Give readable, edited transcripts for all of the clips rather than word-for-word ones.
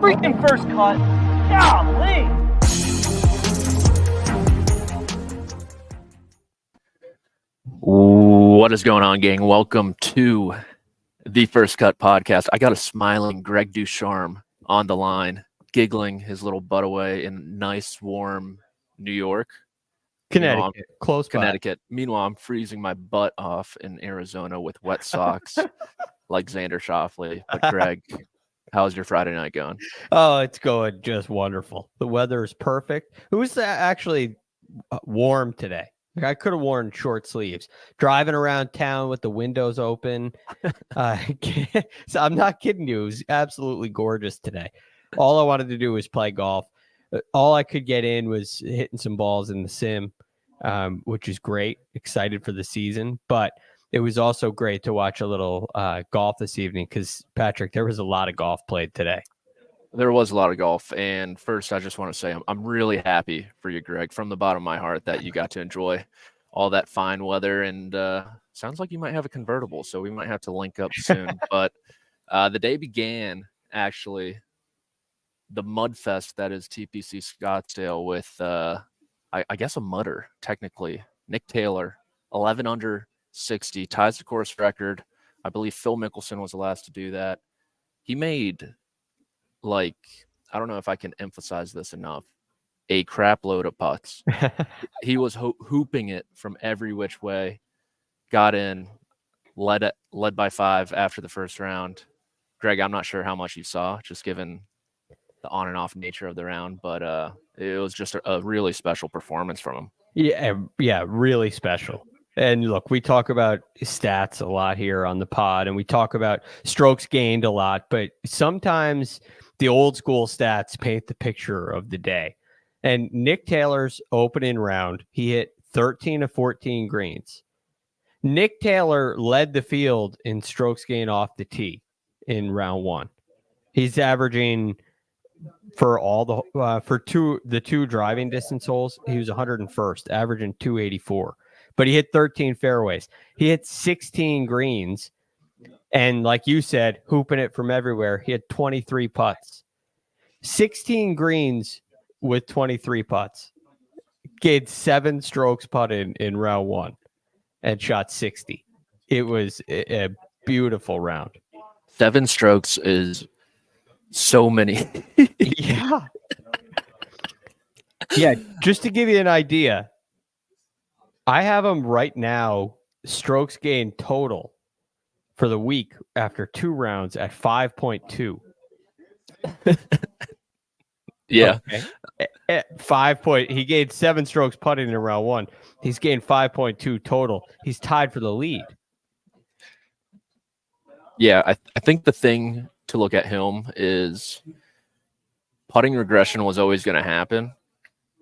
freaking first cut. Golly. What is going on, gang? Welcome to the First Cut podcast. I got a smiling Greg DuCharme on the line, giggling his little butt away in nice, warm New York. Connecticut, close by. Connecticut. Meanwhile, I'm freezing my butt off in Arizona with wet socks like Xander Schauffele. But Greg, how's your Friday night going? Oh, it's going just wonderful. The weather is perfect. It was actually warm today. I could have worn short sleeves. Driving around town with the windows open. So I'm not kidding you. It was absolutely gorgeous today. All I wanted to do was play golf. All I could get in was hitting some balls in the sim, which is great. Excited for the season. But it was also great to watch a little golf this evening because, Patrick, there was a lot of golf played today. There was a lot of golf. And first, I just want to say I'm really happy for you, Greg, from the bottom of my heart that you got to enjoy all that fine weather. And sounds like you might have a convertible, so we might have to link up soon. But the day began, actually, the mud fest that is TPC Scottsdale with, I guess, a mudder, technically. Nick Taylor, 11 under 60, ties the course record. I believe Phil Mickelson was the last to do that. He made, I don't know if I can emphasize this enough, a crap load of putts. He was hooping it from every which way, got in, led by 5 after the first round. Greg, I'm not sure how much you saw, just given the on and off nature of the round, but it was just a really special performance from him. Yeah, really special. And look, we talk about stats a lot here on the pod, and we talk about strokes gained a lot, but sometimes the old school stats paint the picture of the day. And Nick Taylor's opening round, he hit 13 of 14 greens. Nick Taylor led the field in strokes gained off the tee in round 1. He's averaging for all the two driving distance holes, he was 101st, averaging 284. But he hit 13 fairways. He hit 16 greens. And like you said, hooping it from everywhere. He had 23 putts. 16 greens with 23 putts. Gained 7 strokes putted in round 1 and shot 60. It was a beautiful round. 7 strokes is so many. Yeah. Yeah, just to give you an idea, I have him right now, strokes gained total for the week after 2 rounds at 5.2. Yeah. Okay. He gained 7 strokes putting in round 1. He's gained 5.2 total. He's tied for the lead. Yeah, I think the thing to look at him is putting regression was always going to happen.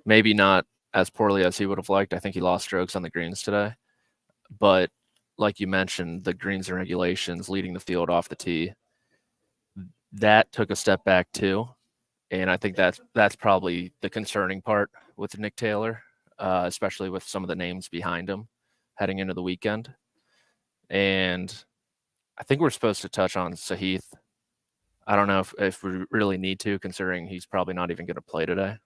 Maybe not as poorly as he would have liked. I think he lost strokes on the greens today. But like you mentioned, the greens and regulations leading the field off the tee, that took a step back too. And I think that's probably the concerning part with Nick Taylor, especially with some of the names behind him heading into the weekend. And I think we're supposed to touch on Sahith. I don't know if we really need to, considering he's probably not even going to play today.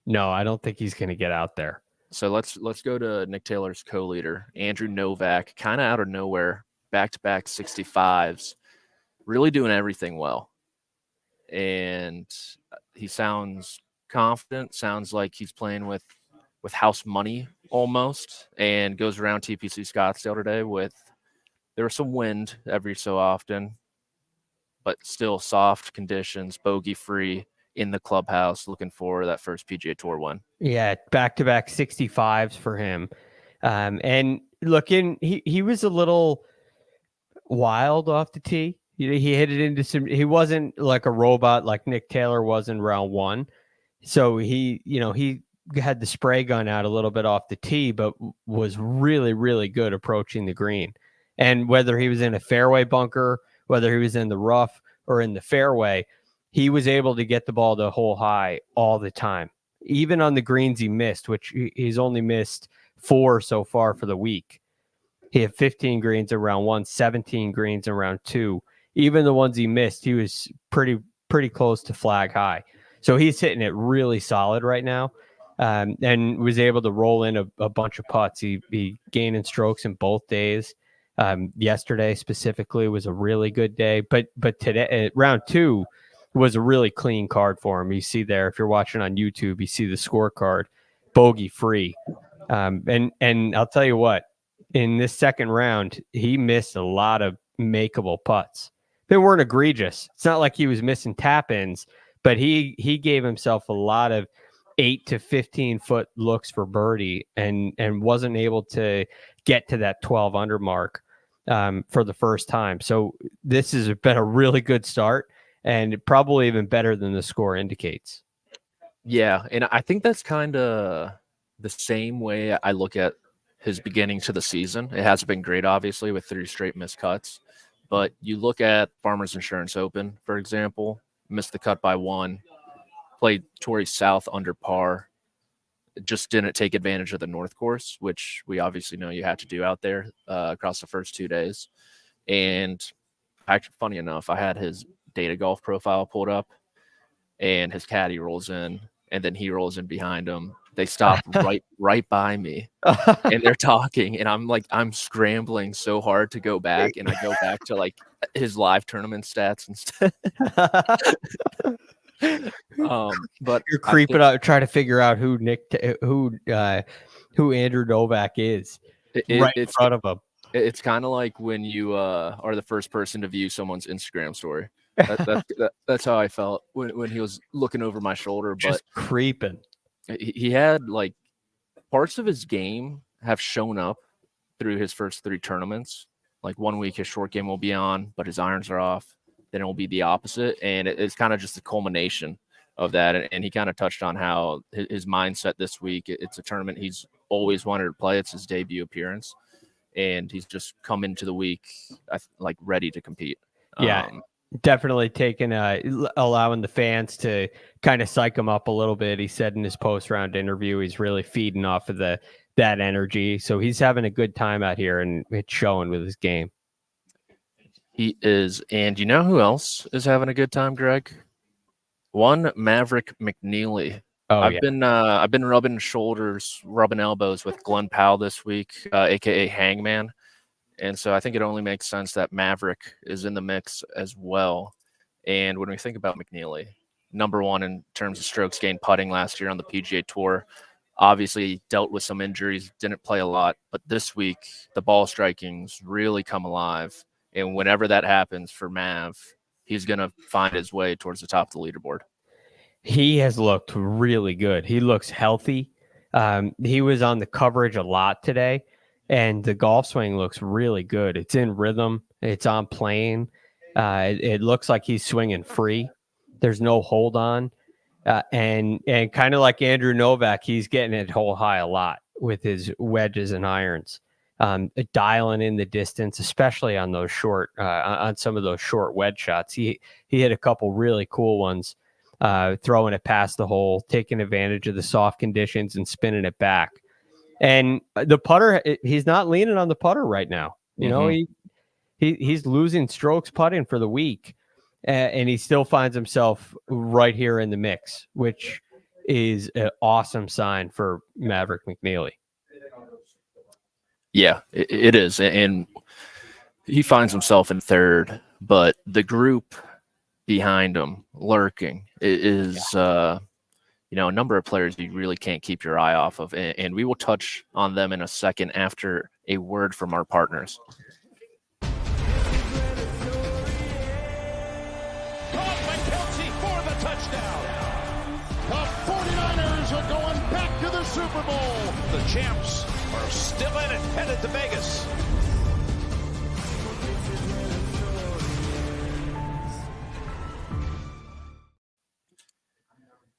No, I don't think he's going to get out there. So let's go to Nick Taylor's co-leader, Andrew Novak, kind of out of nowhere, back-to-back 65s, really doing everything well. And he sounds confident, sounds like he's playing with house money almost, and goes around TPC Scottsdale today there was some wind every so often, but still soft conditions, bogey-free, in the clubhouse, looking for that first PGA Tour win. Yeah, back-to-back 65s for him. And looking, he was a little wild off the tee. He hit it into some. He wasn't like a robot like Nick Taylor was in round 1. So he had the spray gun out a little bit off the tee, but was really, really good approaching the green. And whether he was in a fairway bunker, whether he was in the rough or in the fairway, he was able to get the ball to hole high all the time. Even on the greens he missed, which he's only missed 4 so far for the week. He had 15 greens in round 1, 17 greens in round 2. Even the ones he missed, he was pretty pretty close to flag high. So he's hitting it really solid right now, and was able to roll in a bunch of putts. He gaining strokes in both days. Yesterday specifically was a really good day, but today round 2 was a really clean card for him. You see there, if you're watching on YouTube, you see the scorecard, bogey free. And I'll tell you what, in this second round, he missed a lot of makeable putts. They weren't egregious. It's not like he was missing tap-ins, but he gave himself a lot of 8 to 15 foot looks for birdie and wasn't able to get to that 12 under mark for the first time. So this has been a really good start, and probably even better than the score indicates. Yeah, and I think that's kind of the same way I look at his beginning to the season. It hasn't been great, obviously, with 3 straight missed cuts. But you look at Farmers Insurance Open, for example, missed the cut by 1, played Torrey South under par, just didn't take advantage of the North Course, which we obviously know you had to do out there across the first 2 days. And actually, funny enough, I had his data golf profile pulled up, and his caddy rolls in, and then he rolls in behind him. They stop right by me, and they're talking, and I'm scrambling so hard to go back, and I go back to like his live tournament stats instead. But you're creeping out, trying to figure out who Andrew Novak is right in front of him. It's kind of like when you are the first person to view someone's Instagram story. That's how I felt when he was looking over my shoulder. Just but creeping. He had like parts of his game have shown up through his first 3 tournaments. Like 1 week his short game will be on, but his irons are off. Then it will be the opposite, and it's kind of just a culmination of that. And he kind of touched on how his mindset this week. It's a tournament he's always wanted to play. It's his debut appearance, and he's just come into the week like ready to compete. Yeah. Definitely allowing the fans to kind of psych him up a little bit. He said in his post-round interview, he's really feeding off of that energy. So he's having a good time out here, and it's showing with his game. He is. And you know who else is having a good time, Greg? One Maverick McNealy. I've been rubbing shoulders, rubbing elbows with Glenn Powell this week, aka Hangman. And so I think it only makes sense that Maverick is in the mix as well. And when we think about McNealy, number 1 in terms of strokes gained putting last year on the PGA Tour, obviously dealt with some injuries, didn't play a lot. But this week, the ball striking's really come alive. And whenever that happens for Mav, he's going to find his way towards the top of the leaderboard. He has looked really good. He looks healthy. He was on the coverage a lot today. And the golf swing looks really good. It's in rhythm. It's on plane. It looks like he's swinging free. There's no hold on. And kind of like Andrew Novak, he's getting it hole high a lot with his wedges and irons. Dialing in the distance, especially on those short, on some of those short wedge shots. He hit a couple really cool ones, throwing it past the hole, taking advantage of the soft conditions and spinning it back. And the putter, he's not leaning on the putter right now. You know, he's losing strokes putting for the week, and he still finds himself right here in the mix, which is an awesome sign for Maverick McNealy. Yeah, it is. And he finds himself in 3rd, but the group behind him lurking is a number of players you really can't keep your eye off of. And we will touch on them in a second after a word from our partners. Caught by Kelsey for the touchdown. The 49ers are going back to the Super Bowl. The champs are still in it, headed to Vegas.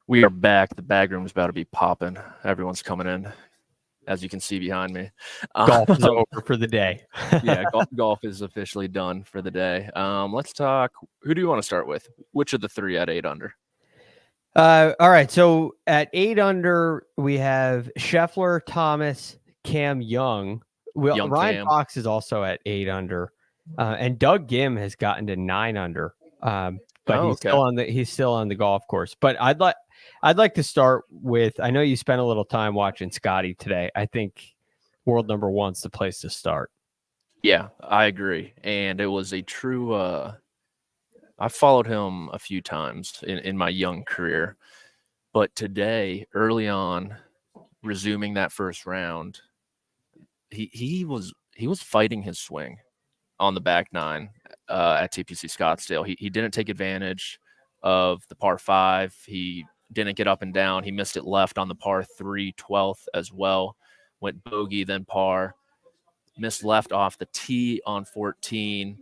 We are back. The bag room is about to be popping. Everyone's coming in, as you can see behind me. Golf is over for the day. Yeah, golf is officially done for the day. Let's talk. Who do you want to start with? Which of the 3 at 8 under? All right. So at 8 under, we have Scheffler, Thomas, Cam Young. Ryan Cam. Fox is also at 8 under. And Doug Gim has gotten to 9 under. but he's still on the golf course. But I'd like to start with, I know you spent a little time watching Scottie today. I think world number one's the place to start. Yeah, I agree. And it was a true I followed him a few times in my young career. But today, early on, resuming that first round, he was fighting his swing on the back nine at TPC Scottsdale. He didn't take advantage of the par 5. He didn't get up and down. He missed it left on the par 3 12th as well. Went bogey, then par. Missed left off the tee on 14.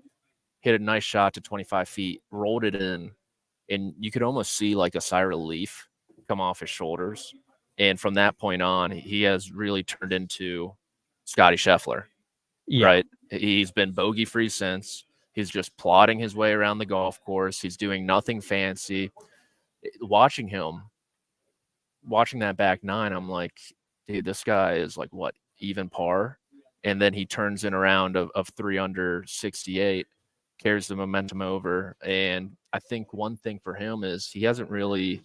Hit a nice shot to 25 feet. Rolled it in. And you could almost see like a sigh of relief come off his shoulders. And from that point on, he has really turned into Scottie Scheffler. Yeah. Right? He's been bogey-free since. He's just plodding his way around the golf course. He's doing nothing fancy. Watching that back nine, I'm like, dude, this guy is like, what, even par? And then he turns in a round of 3 under 68, carries the momentum over. And I think one thing for him is he hasn't really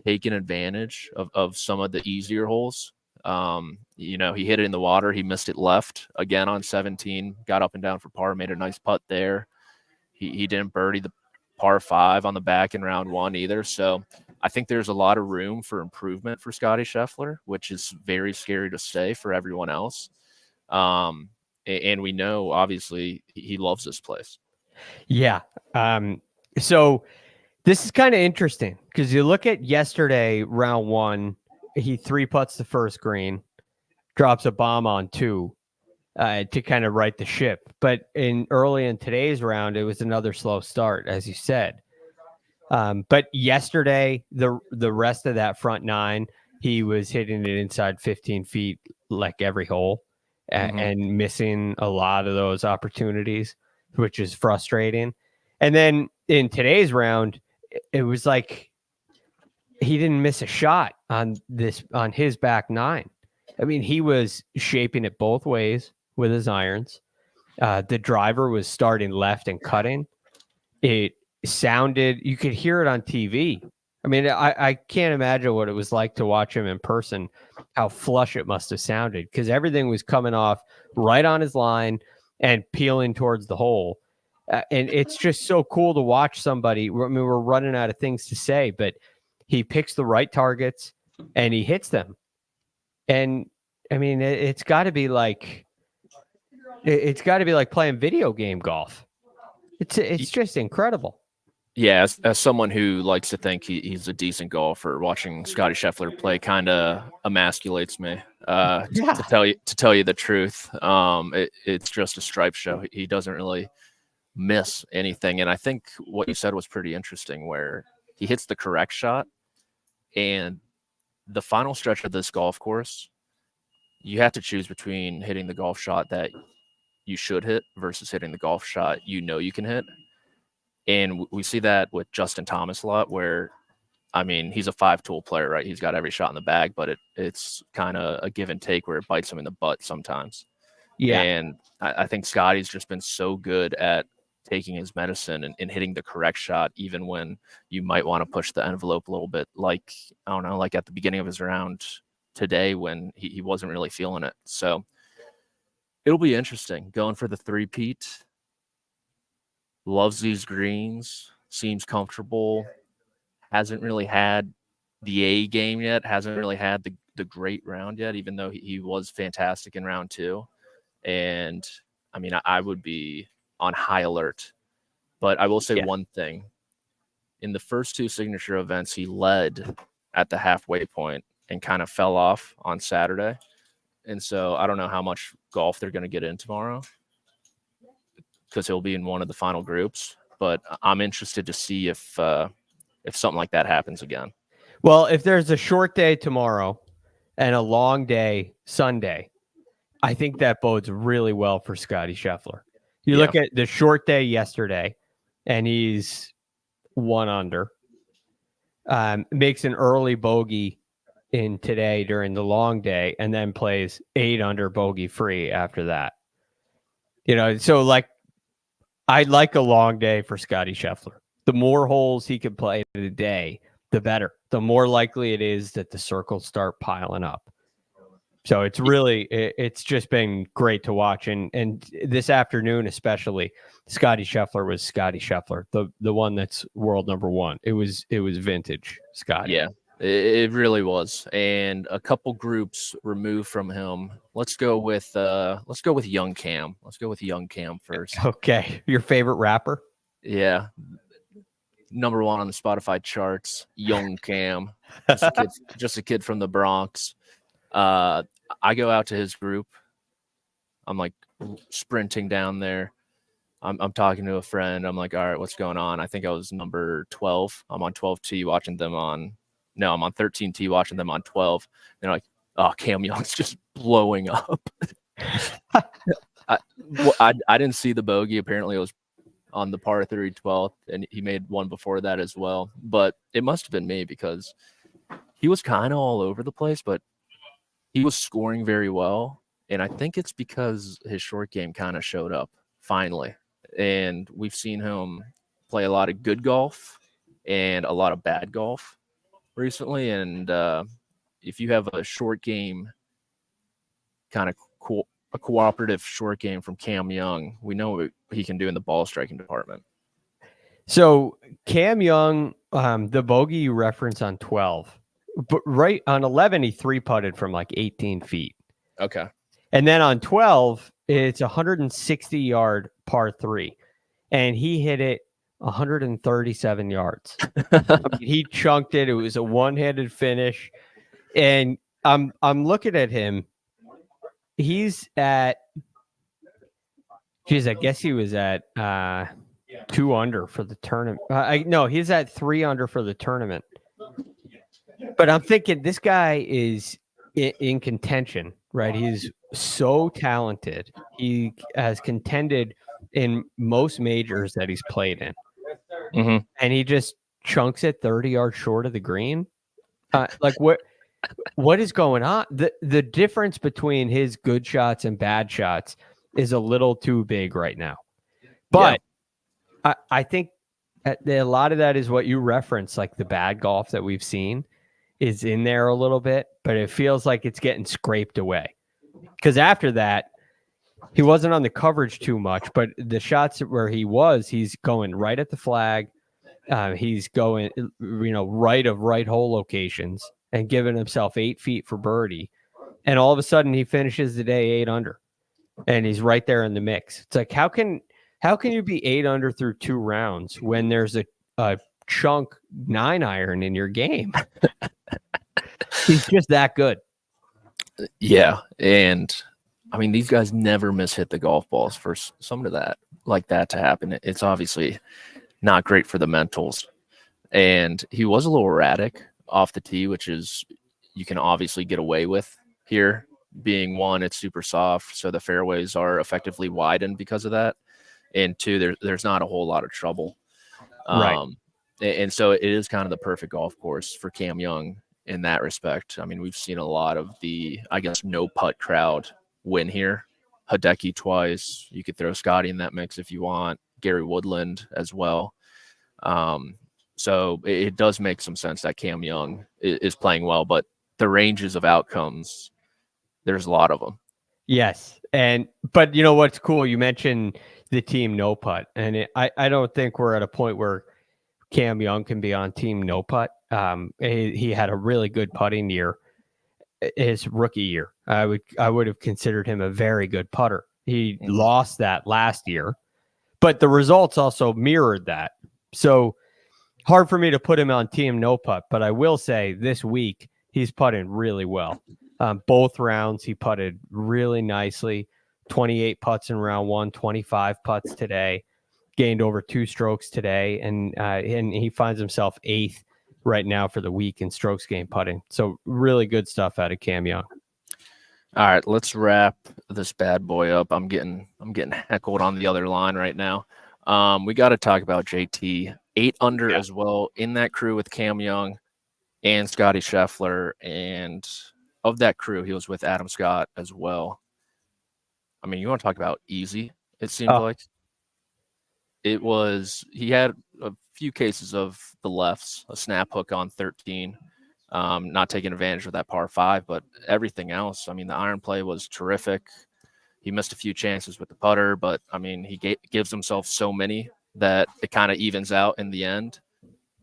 taken advantage of some of the easier holes. He hit it in the water. He missed it left again on 17, got up and down for par, made a nice putt there. He didn't birdie the par 5 on the back in round 1 either. So I think there's a lot of room for improvement for Scottie Scheffler, which is very scary to say for everyone else. And we know, obviously, he loves this place. Yeah. So this is kind of interesting because you look at yesterday, round 1, he 3-putts the first green, drops a bomb on 2 to kind of right the ship. But early in today's round, it was another slow start, as you said. But yesterday, the rest of that front 9, he was hitting it inside 15 feet like every hole and missing a lot of those opportunities, which is frustrating. And then in today's round, it was like he didn't miss a shot on his back 9. I mean, he was shaping it both ways with his irons. The driver was starting left and cutting. It sounded, you could hear it on TV. I mean, I can't imagine what it was like to watch him in person, how flush it must have sounded, because everything was coming off right on his line and peeling towards the hole. And it's just so cool to watch somebody. I mean, we're running out of things to say, but he picks the right targets and he hits them. And I mean, it's got to be like playing video game golf. It's just incredible. Yeah, as someone who likes to think he's a decent golfer, watching Scottie Scheffler play kind of emasculates me. To tell you the truth, it's just a stripe show. He doesn't really miss anything, and I think what you said was pretty interesting, where he hits the correct shot, and the final stretch of this golf course, you have to choose between hitting the golf shot that you should hit versus hitting the golf shot you can hit. And we see that with Justin Thomas a lot, where, I mean, he's a 5-tool player, right? He's got every shot in the bag, but it's kind of a give and take where it bites him in the butt sometimes. Yeah. And I think Scottie's just been so good at taking his medicine and hitting the correct shot, even when you might want to push the envelope a little bit, like, I don't know, like at the beginning of his round today when he wasn't really feeling it. So it'll be interesting going for the 3-peat. Loves these greens, seems comfortable, hasn't really had the A game yet, hasn't really had the great round yet, even though he was fantastic in round 2. And I mean, I would be on high alert. But I will say one thing. In the first 2 signature events, he led at the halfway point and kind of fell off on Saturday. And so I don't know how much golf they're going to get in tomorrow, because he'll be in one of the final groups. But I'm interested to see if something like that happens again. Well, if there's a short day tomorrow and a long day Sunday, I think that bodes really well for Scottie Scheffler. You look at the short day yesterday, and he's 1 under. Makes an early bogey in today during the long day, and then plays 8 under bogey free after that. So like, I'd like a long day for Scottie Scheffler. the more holes he can play in a day, the better. The more likely it is that the circles start piling up. So it's just been great to watch. And this afternoon, especially, Scottie Scheffler was Scottie Scheffler, the one that's world number one. It was vintage Scottie. Yeah, it really was. And a couple groups removed from him. Let's go with young Cam. Let's go with young Cam first. Okay. Your favorite rapper? Yeah. Number one on the Spotify charts, young Cam. Just a kid from the Bronx. I go out to his group. I'm like sprinting down there. I'm talking to a friend. I'm like, all right, what's going on? I think I was number 12. I'm on 12T watching them on. No, I'm on 13T watching them on 12. They're like, oh, Cam Young's just blowing up. I didn't see the bogey. Apparently, it was on the par 3 12th, and he made one before that as well. But it must have been me because he was kind of all over the place, but he was scoring very well. And I think it's because his short game kind of showed up finally. And we've seen him play a lot of good golf and a lot of bad golf recently. And if you have a short game, kind of a cooperative short game from Cam Young, we know what he can do in the ball striking department. So Cam Young, the bogey you reference on 12, but right on 11, he 3-putted from like 18 feet. Okay. And then on 12, it's 160-yard par 3, and he hit it 137 yards. I mean, he chunked it. It was a one-handed finish. And I'm looking at him. He's at, I guess he was at 2 under for the tournament. No, he's at 3 under for the tournament. But I'm thinking this guy is in contention, right? He's so talented. He has contended in most majors that he's played in. Mm-hmm. And he just chunks it 30 yards short of the green. Like what is going on? The difference between his good shots and bad shots is a little too big right now. But yeah. I think a lot of that is what you referenced, like the bad golf that we've seen is in there a little bit, but it feels like it's getting scraped away. Because after that, he wasn't on the coverage too much, but the shots where he's going right at the flag. He's going, right hole locations and giving himself 8 feet for birdie. And all of a sudden he finishes the day 8 under and he's right there in the mix. It's like, how can you be 8 under through 2 rounds when there's a chunk 9-iron in your game? He's just that good. Yeah. And I mean, these guys never hit the golf balls. For some of that like that to happen, it's obviously not great for the mentals. And he was a little erratic off the tee, which is you can obviously get away with here. Being one, it's super soft, so the fairways are effectively widened because of that. And 2, there's not a whole lot of trouble. Right. And so it is kind of the perfect golf course for Cam Young in that respect. I mean, we've seen a lot of the, I guess, no putt crowd win here. Hideki twice. You could throw Scottie in that mix if you want. Gary Woodland as well. So it does make some sense that Cam Young is playing well, but the ranges of outcomes, there's a lot of them. Yes. But you know what's cool? You mentioned the team no putt, and I don't think we're at a point where Cam Young can be on team no putt. He had a really good putting year his rookie year. I would have considered him a very good putter. He lost that last year, but the results also mirrored that. So hard for me to put him on team no putt, but I will say this week he's putting really well. Both rounds he putted really nicely. 28 putts in round 1, 25 putts today. Gained over 2 strokes today, and he finds himself 8th right now for the week in strokes gained putting. So really good stuff out of Cam Young. All right, let's wrap this bad boy up. I'm getting heckled on the other line right now. We got to talk about JT. 8 under as well in that crew with Cam Young and Scottie Scheffler, and of that crew, he was with Adam Scott as well. I mean, you want to talk about easy? It seemed like. he had a few cases of the lefts, a snap hook on 13, not taking advantage of that par 5, but everything else, I mean, the iron play was terrific. He missed a few chances with the putter, but I mean, he gives himself so many that it kind of evens out in the end.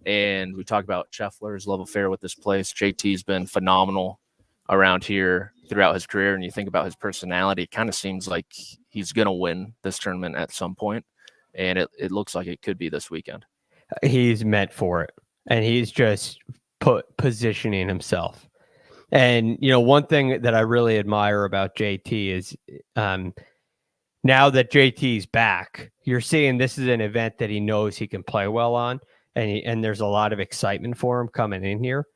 And we talk about Scheffler's love affair with this place. JT's been phenomenal around here throughout his career. And you think about his personality, it kind of seems like he's going to win this tournament at some point. And it looks like it could be this weekend. He's meant for it. And he's just positioning himself. And, you know, one thing that I really admire about JT is now that JT's back, you're seeing this is an event that he knows he can play well on. And there's a lot of excitement for him coming in here.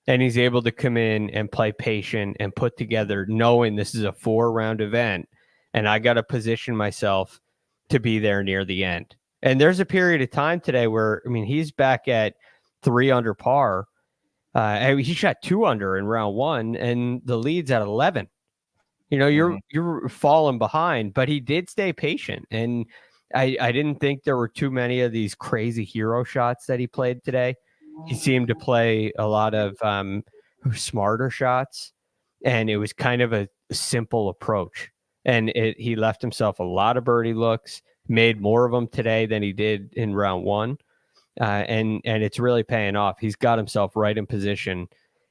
And he's able to come in and play patient and put together, knowing this is a 4-round event. And I got to position myself to be there near the end. And there's a period of time today where, I mean, he's back at 3 under par. He shot 2 under in round 1, and the lead's at 11. You know, you're falling behind, but he did stay patient. And I didn't think there were too many of these crazy hero shots that he played today. He seemed to play a lot of smarter shots, and it was kind of a simple approach. And he left himself a lot of birdie looks, made more of them today than he did in round 1. And it's really paying off. He's got himself right in position,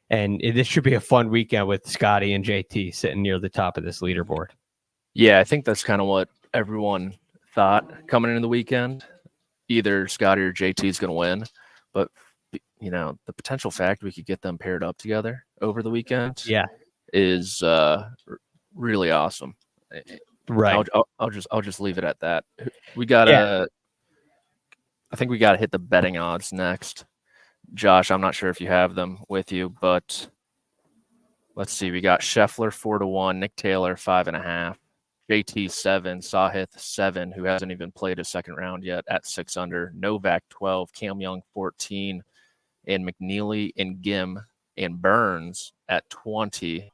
and this should be a fun weekend with Scottie and JT sitting near the top of this leaderboard. Yeah, I think that's kind of what everyone thought coming into the weekend. Either Scottie or JT is going to win, but you know, the potential fact we could get them paired up together over the weekend, is really awesome. Right. I'll just leave it at that. We gotta. I think we gotta hit the betting odds next. Josh, I'm not sure if you have them with you, but let's see. We got Scheffler 4-1, Nick Taylor 5.5, JT 7, Sahith 7, who hasn't even played a second round yet, at 6 under, Novak 12, Cam Young 14, and McNealy and Gim and Burns at 20.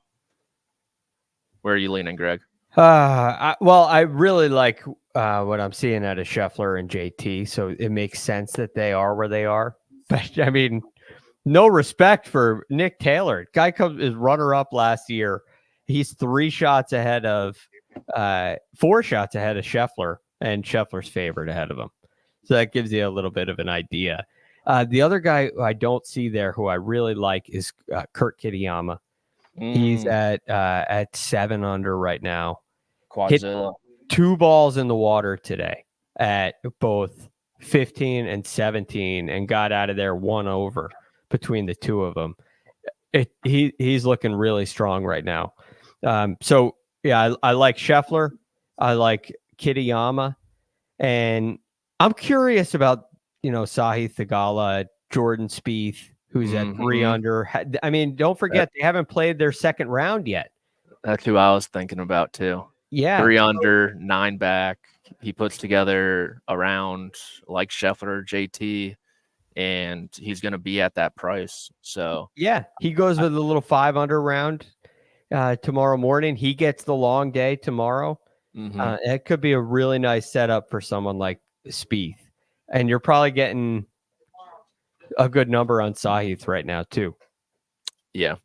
Where are you leaning, Greg? I really like what I'm seeing out of Scheffler and JT, so it makes sense that they are where they are. But I mean, no respect for Nick Taylor. Guy is runner-up last year. He's 4 shots ahead of Scheffler, and Scheffler's favored ahead of him. So that gives you a little bit of an idea. The other guy who I don't see there, who I really like, is Kurt Kitayama. He's at 7 under right now. Quadzilla. Hit 2 balls in the water today at both 15 and 17, and got out of there 1 over between the 2 of them. He's looking really strong right now. So yeah, I like Scheffler. I like Kitayama, and I'm curious about, you know, Sahith Theegala, Jordan Spieth, who's at 3 under. I mean, don't forget they haven't played their second round yet. That's who I was thinking about too. Yeah, 3 under, 9 back. He puts together a round like Scheffler, JT, and he's going to be at that price. So yeah, he goes with a little 5 under round tomorrow morning. He gets the long day tomorrow. It could be a really nice setup for someone like Spieth, and you're probably getting a good number on Sahith right now too. Yeah,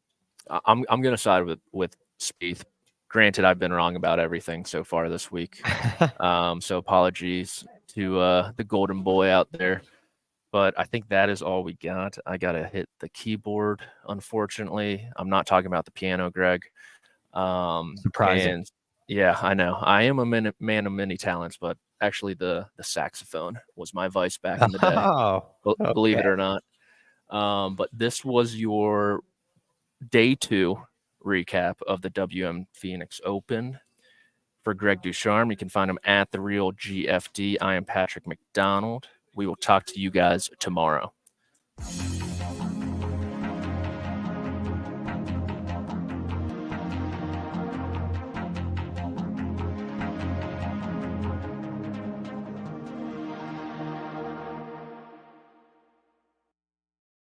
I'm going to side with Spieth. Granted, I've been wrong about everything so far this week. So apologies to the golden boy out there. But I think that is all we got. I got to hit the keyboard, unfortunately. I'm not talking about the piano, Greg. Surprising. Yeah, I know. I am a man of many talents, but actually the saxophone was my vice back in the day. Believe it or not. But this was your day 2 recap of the WM Phoenix Open. For Greg DuCharme, you can find him at The Real GFD. I am Patrick McDonald. We will talk to you guys tomorrow.